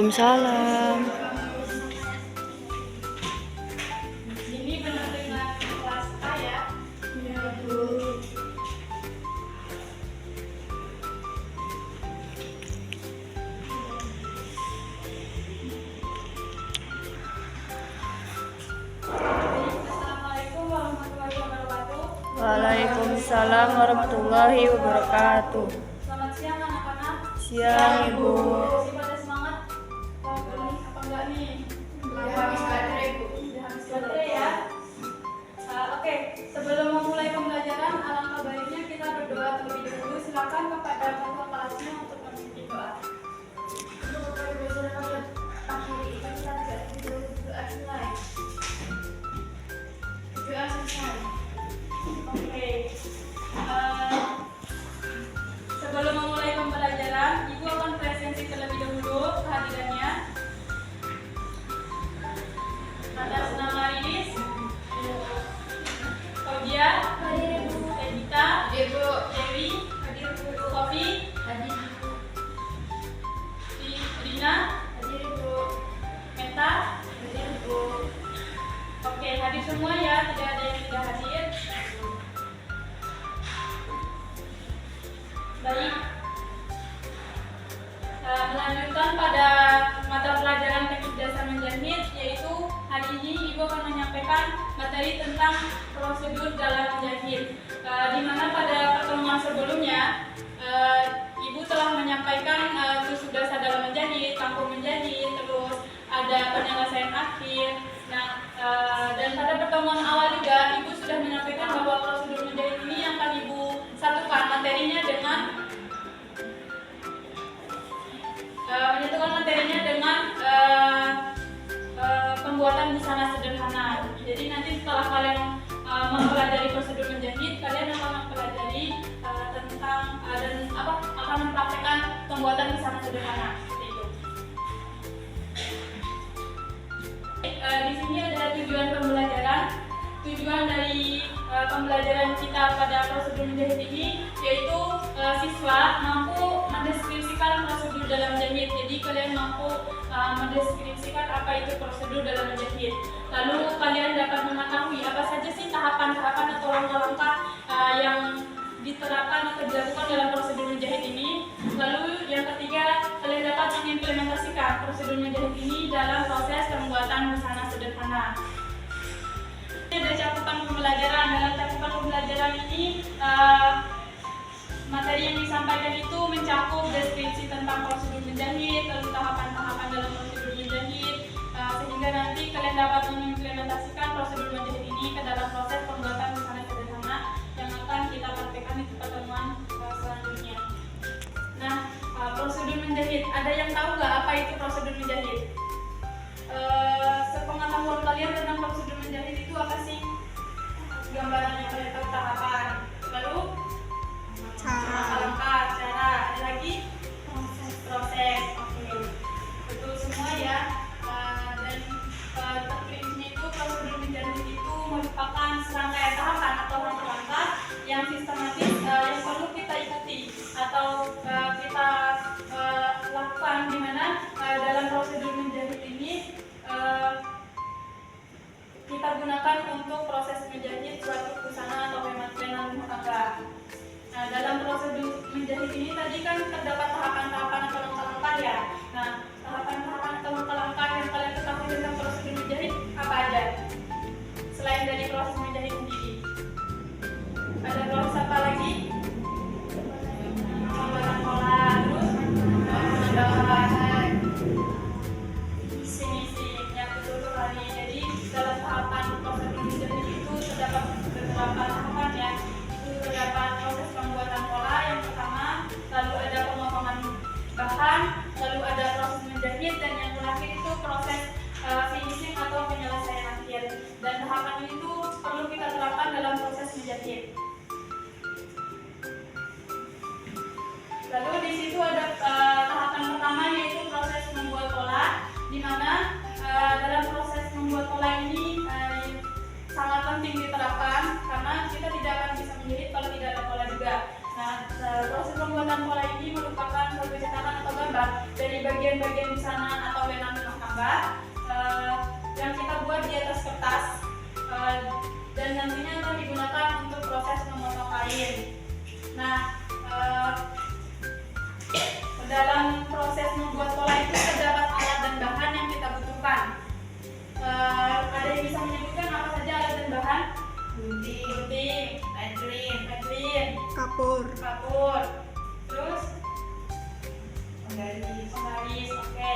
Waalaikumsalam. Ini benar dengan kelas A ya? Iya, Bu. Assalamualaikum warahmatullahi wabarakatuh. Waalaikumsalam warahmatullahi wabarakatuh. Selamat siang anak-anak. Siang, Ibu. Masih pada semangat? Apa enggak nih? Udah habis baterai, Bu. Udah habis baterai ya? Oke, sebelum memulai pembelajaran, alangkah baiknya kita berdoa terlebih dahulu. Silakan kepada ketua kelasnya untuk memimpin doa. Untuk pembelajaran pada pagi ini kita tidak doa selesai. Doa selesai. Oke. Sebelum memulai pembelajaran, Ibu akan presensi terlebih dahulu kehadirannya. Atas nama Rinis, Claudia, Evita, Ibu, Dewi, Sofi, Rina, Meta. Oke, hadir semua ya, tidak ada yang tidak hadir. Baik. Melanjutkan pada mata pelajaran teknik dasar menjahit, yaitu hari ini Ibu akan menyampaikan materi tentang prosedur dalam menjahit. Di mana pada pertemuan sebelumnya Ibu telah menyampaikan tusuk dasar dalam menjahit, kampung menjahit, terus ada penyelesaian akhir. Nah, dan pada pertemuan awal juga Ibu sudah menyampaikan bahwa prosedur menjahit ini yang akan Ibu satukan materinya dengan pembuatan busana sederhana. Jadi nanti setelah kalian mempelajari prosedur menjahit, kalian akan mempelajari tentang dan akan mempraktekkan pembuatan busana sederhana seperti itu. Di sini ada tujuan pembelajaran. Tujuan dari pembelajaran kita pada prosedur menjahit ini yaitu siswa mampu mendeskripsikan prosedur dalam menjahit. Jadi kalian mampu mendeskripsikan apa itu prosedur dalam menjahit. Lalu kalian dapat mengetahui apa saja sih tahapan-tahapan atau langkah-langkah yang diterapkan atau dilakukan dalam prosedur menjahit ini. Lalu yang ketiga, kalian dapat mengimplementasikan prosedur menjahit ini dalam proses pembuatan busana sederhana. Ada cakupan pembelajaran. Dalam cakupan pembelajaran ini materi yang disampaikan itu mencakup deskripsi tentang prosedur menjahit, lalu tahapan-tahapan dalam prosedur menjahit, sehingga nanti kalian dapat mengimplementasikan prosedur menjahit ini ke dalam proses pembuatan busana sederhana yang akan kita praktekkan di pertemuan selanjutnya. Nah, prosedur menjahit, ada yang tahu nggak apa itu prosedur menjahit? Sepengetahuan kalian tentang prosedur menjahit itu apa sih? Gambarannya kalian tahu tahapan, lalu langkah, cara, ada lagi proses. Oke, betul semua ya. Dan terpilihnya itu prosedur menjahit itu merupakan serangkaian tahapan atau langkah-langkah yang sistematis yang perlu kita ikuti atau kita lakukan, di mana dalam prosedur menjahit ini kita gunakan untuk proses menjahit suatu busana atau mainan rumah tangga. Nah, dalam prosedur menjahit ini tadi kan terdapat tahapan-tahapan atau langkah-langkah ya. Nah, tahapan-tahapan atau langkah-langkah yang kalian ketahui tentang prosedur menjahit apa aja? Selain dari proses menjahit sendiri, ada proses apa lagi? Pembuatan pola, terus finishing, ya betul sekali. Jadi dalam tahapan prosedur menjahit itu terdapat beberapa tahapan ya. Terdapat proses pembuatan pola yang pertama, lalu ada pemotongan bahan, lalu ada proses menjahit, dan yang terakhir itu proses finishing atau penyelesaian akhir. Dan tahapan itu perlu kita terapkan dalam proses menjahit. Lalu di situ ada tahapan pertama yaitu proses membuat pola, di mana dalam proses membuat pola ini sangat penting diterapkan karena kita tidak akan bisa menjahit kalau tidak ada pola juga. Nah, Proses pembuatan pola ini merupakan suatu cetakan atau gambar dari bagian-bagian busana atau benang tambah yang kita buat di atas kertas dan nantinya akan digunakan untuk proses memotong kain. Nah, dalam proses membuat pola itu terdapat alat dan bahan yang kita butuhkan. Ada yang bisa menyebutkan apa saja alat dan bahan? Gunting, pedlin, Kapur. terus penggaris, oke.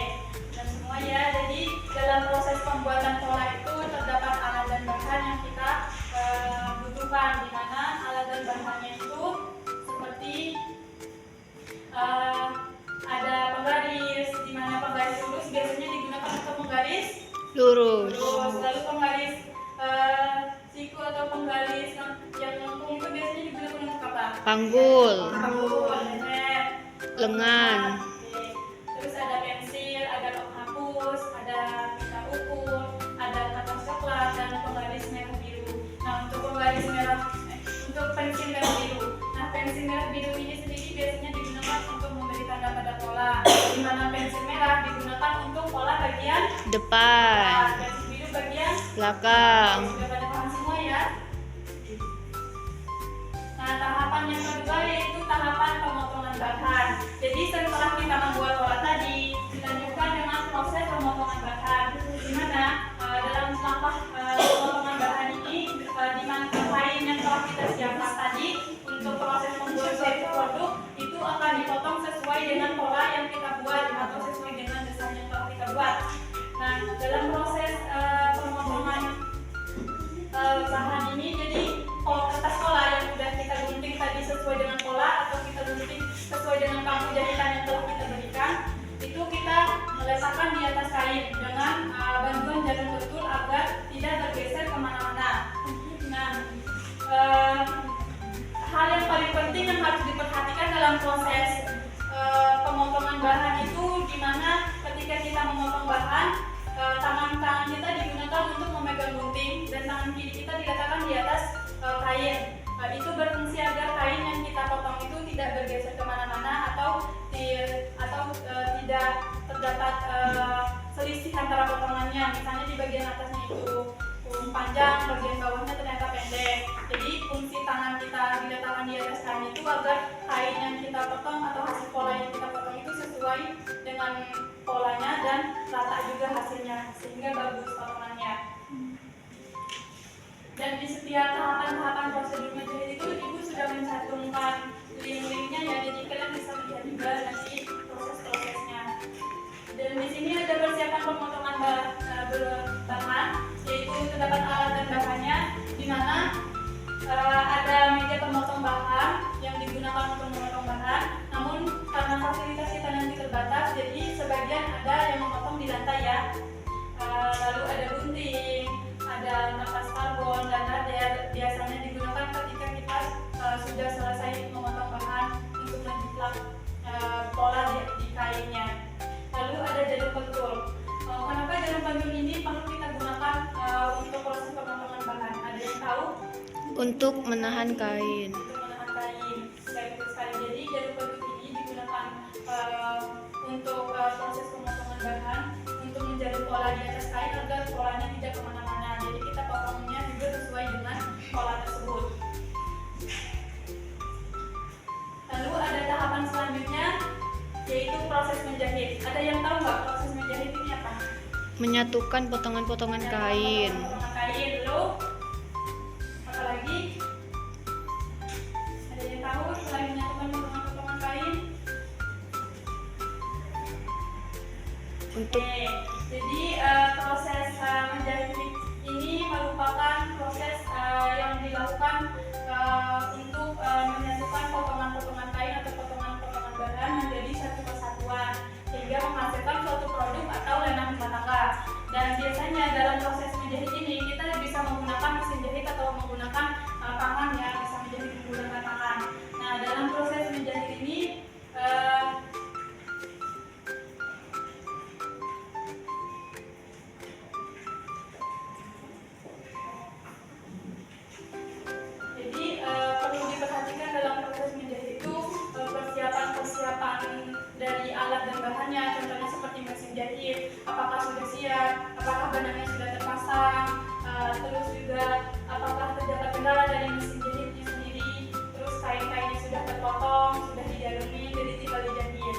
Dan semua ya. Jadi dalam proses pembuatan pola itu terdapat alat dan bahan yang kita butuhkan, di mana alat dan bahannya itu seperti ada penggaris, di mana penggaris lurus biasanya digunakan untuk menggaris Lurus. lalu penggaris siku atau penggaris yang lengkung itu biasanya digunakan untuk apa? Panggul. Leher, Lengan. oke. Terus ada pensil, ada penghapus, ada pita ukur, ada kertas coklat dan penggaris merah biru. Nah, untuk pensil merah biru. Nah, pensil merah biru ini sendiri biasanya digunakan untuk memberi tanda pada pola. Di mana pensil merah digunakan untuk pola bagian Depan. pensil biru bagian Belakang. sudah pada paham semua ya. Nah, tahapan yang kedua yaitu tahapan pemotongan bahan. Jadi setelah kita membuat pola tadi, dilanjutkan dengan proses pemotongan bahan. Di mana dalam langkah pemotongan bahan ini, di mana kain yang telah kita siapkan tadi untuk proses membuat suatu produk itu akan dipotong sesuai dengan pola yang kita buat atau sesuai dengan desain yang telah kita buat. Nah, dalam proses pemotongan bahan ini, jadi kertas pola yang sudah kita gunting tadi sesuai dengan pola atau kita gunting sesuai dengan paku jahitan yang telah kita berikan, itu kita meletakkan di atas kain dengan bantuan jarum pentul agar tidak bergeser kemana-mana. Nah, hal yang paling penting yang harus diperhatikan dalam proses pemotongan bahan itu, di mana ketika kita memotong bahan, tangan kita digunakan untuk memegang gunting dan tangan kiri kita diletakkan di atas kain. Itu berfungsi agar kain yang kita potong itu tidak bergeser kemana-mana atau tidak terdapat selisih antara potongannya. Misalnya di bagian atasnya itu panjang, bagian bawahnya ternyata pendek. Jadi fungsi tangan kita diletakkan di atas kain itu agar kain yang kita potong atau hasil pola yang kita potong itu sesuai dengan polanya dan rata juga hasilnya, sehingga bagus potongannya. Dan di setiap tahapan-tahapan prosedur menjahit itu ibu sudah mencantumkan link-linknya ya, jadi kalian bisa lihat juga nanti proses-prosesnya. Dan di sini ada persiapan pemotongan bahan, yaitu terdapat alat dan bahannya, di mana ada meja pemotong bahan yang digunakan untuk memotong bahan. Namun karena fasilitas kita nanti terbatas, jadi sebagian ada yang memotong di lantai ya. Lalu ada gunting, ada napas karbon dan lader, biasanya digunakan ketika kita sudah selesai memotong bahan untuk menjiplak pola di kainnya. Lalu ada jarum pentul. Kenapa jarum pentul ini perlu kita gunakan untuk proses pemotongan bahan? Ada yang tahu? Untuk menahan kain. Untuk menahan kain. Baik, betul sekali. Jadi jarum pentul ini digunakan untuk proses pemotongan bahan, untuk menjarum pola di atas kain agar polanya tidak kemana-mana. Jadi kita potongnya juga sesuai dengan pola tersebut. Lalu ada tahapan selanjutnya, yaitu proses menjahit. Ada yang tahu nggak proses menjahit ini apa? Menyatukan potongan-potongan kain. Potongan kain. Lalu apa lagi? Ada yang tahu selain menyatukan potongan kain? Untuk Oke, jadi proses menjahit ini merupakan proses yang dilakukan untuk menyatukan potongan-potongan kain atau potongan-potongan bahan menjadi satu kesatuan sehingga menghasilkan suatu produk atau lenang rumah tangga. Dan biasanya dalam proses menjahit ini kita bisa menggunakan mesin jahit atau menggunakan tangan ya, bisa menjahit menggunakan tangan. Nah, dalam proses menjahit ini bahan-bahannya, contohnya seperti mesin jahit, apakah sudah siap, apakah benangnya sudah terpasang, terus juga apakah terdapat kendala dari mesin jahitnya sendiri, terus kain-kainnya sudah terpotong, sudah didalumin, jadi tinggal dijahit.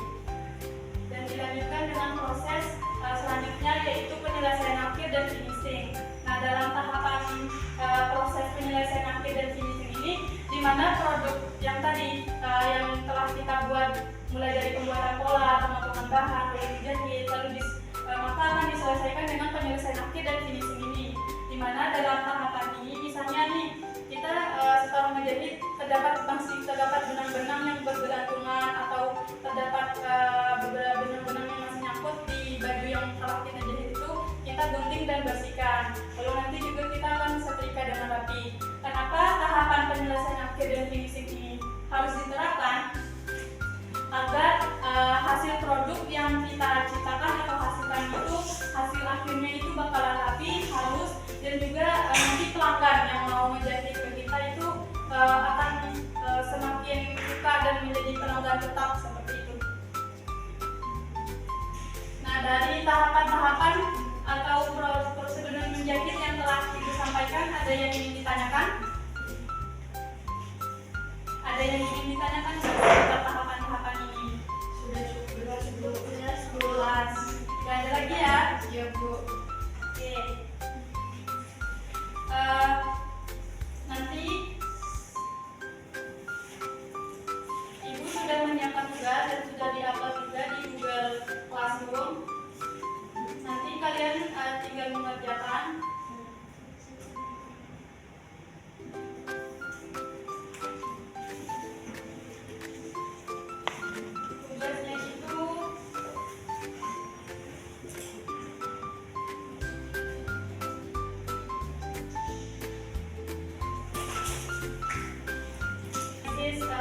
Dan dilanjutkan dengan proses selanjutnya, yaitu penyelesaian akhir dan finishing. Nah, dalam tahapan proses penyelesaian akhir dan finishing ini, di mana produk yang tadi yang telah kita buat mulai dari pembuatan pola, pemotongan bahan, lalu dijahit, lalu maka akan diselesaikan dengan penyelesaian akhir dan finishing ini. Di mana dalam tahapan ini, misalnya nih kita setelah menjahit terdapat benang-benang yang bergelantungan atau terdapat beberapa benang-benang yang masih nyangkut di baju yang telah kita jahit itu, kita gunting dan bersihkan. Lalu nanti juga kita akan setrika dengan rapi. Kenapa tahapan penyelesaian akhir dan finishing ini harus diterapkan? Agar hasil produk yang kita ciptakan atau hasilkan itu, hasil akhirnya itu bakalan rapi, halus, dan juga nanti pelanggan yang mau menjahit ke kita itu akan semakin suka dan menjadi pelanggan tetap seperti itu. Nah, dari tahapan-tahapan atau prosedur menjahit yang telah Ibu sampaikan, ada yang ingin ditanyakan? Ada yang ingin ditanyakan seputar tahapan-tahapan ini? Sudah cukup jelas Bu. Jelas. Gak ada lagi ya? Iya Bu. Oke. Nanti Ibu sudah menyiapkan tugas dan sudah di-upload juga di Google Classroom. Nanti kalian tinggal mengerjakan. Tugasnya itu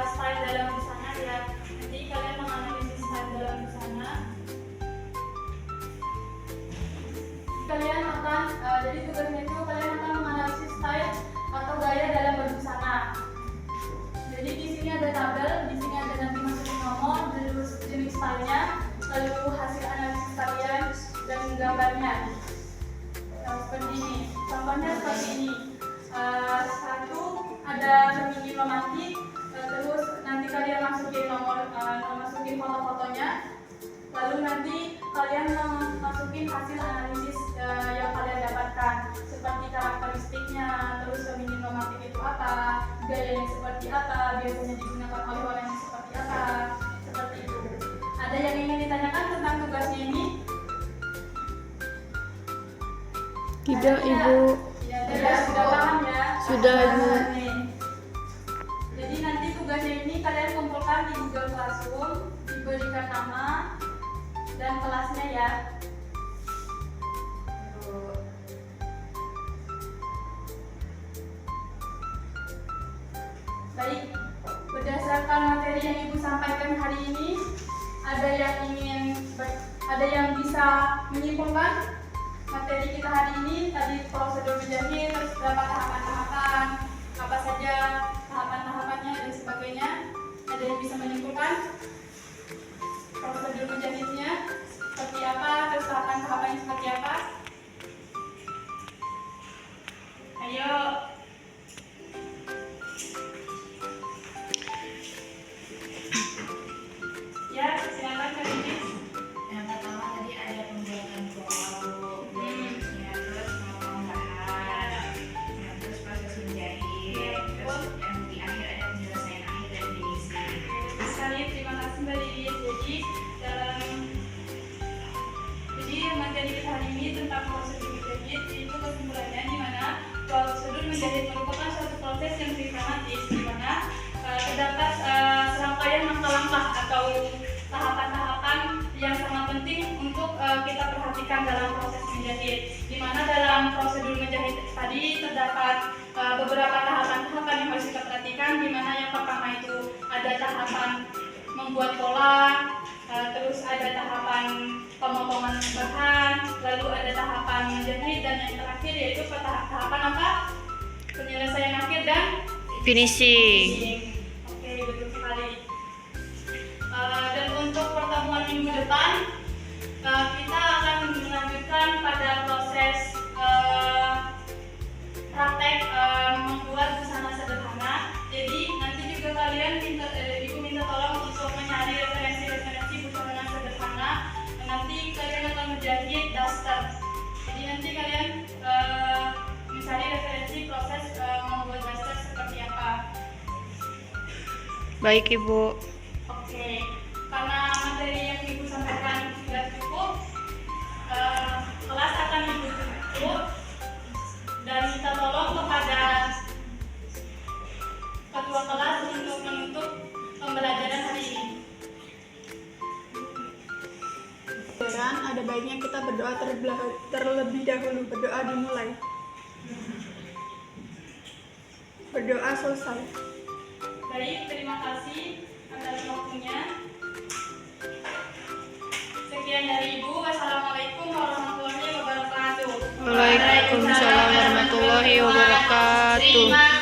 style dalam busana ya. Nanti kalian menganalisis style dalam busana. Kalian akan jadi tugasnya itu kalian akan menganalisis style atau gaya dalam berbusana. Jadi di sini ada tabel, di sini ada nanti masukin nomor, terus jenis stylenya, lalu hasil analisis kalian dan gambarnya. Seperti ini. Contohnya seperti ini. Satu ada feminin romantik. Terus nanti kalian masukin masukin foto-fotonya, lalu nanti kalian masukin hasil analisis yang kalian dapatkan, seperti karakteristiknya, terus feminin romantik itu apa, gayanya seperti apa, biasanya digunakan oleh orang yang seperti apa, seperti itu. Ada yang ingin ditanyakan tentang tugasnya ini? Tidak, Ibu. Sudah paham ya? Sudah, Ibu. Jadi nanti tugasnya ini kalian kumpulkan di Google Classroom, diberikan nama dan kelasnya ya. Baik, berdasarkan materi yang Ibu sampaikan hari ini, ada yang bisa menyimpulkan materi kita hari ini? Tadi prosedur menjahit, terus berapa tahapan-tahapan, apa saja tahapan-tahapannya dan sebagainya. Ada yang bisa menyimpulkan prosedur menjahitnya seperti apa, terus tahapan-tahapannya seperti apa? Ayo. Ya, silakan Kak Inis. Yang pertama tadi ada pembuatan pola, ya, terus memotong bahan, ya, terus proses menjahit, terus yang di akhir ada penyelesaian akhir dan finishing. Sekali terima kasih Mbak Didit. Jadi materi kita hari ini tentang prosedur menjahit, itu kesimpulannya di mana prosedur menjahit merupakan suatu proses yang sistematis di mana terdapat serangkaian langkah-langkah atau tahapan-tahapan yang sangat penting untuk kita perhatikan dalam proses menjahit. Di mana dalam prosedur menjahit tadi terdapat beberapa tahapan-tahapan yang harus kita perhatikan, di mana yang pertama itu ada tahapan membuat pola, terus ada tahapan pemotongan bahan, lalu ada tahapan menjahit, dan yang terakhir yaitu tahapan apa? Penyelesaian akhir dan Finishing. Oke, betul sekali. Dan untuk pertemuan minggu depan Baik, Ibu. Oke, karena materi yang Ibu sampaikan sudah cukup, kelas akan Ibu tutup dan minta tolong kepada ketua kelas untuk menutup pembelajaran hari ini. Dan ada baiknya kita berdoa terlebih dahulu. Berdoa dimulai. Berdoa selesai. Baik, terima kasih atas waktunya. Sekian dari Ibu. Wassalamualaikum warahmatullahi wabarakatuh. Waalaikumsalam warahmatullahi wabarakatuh.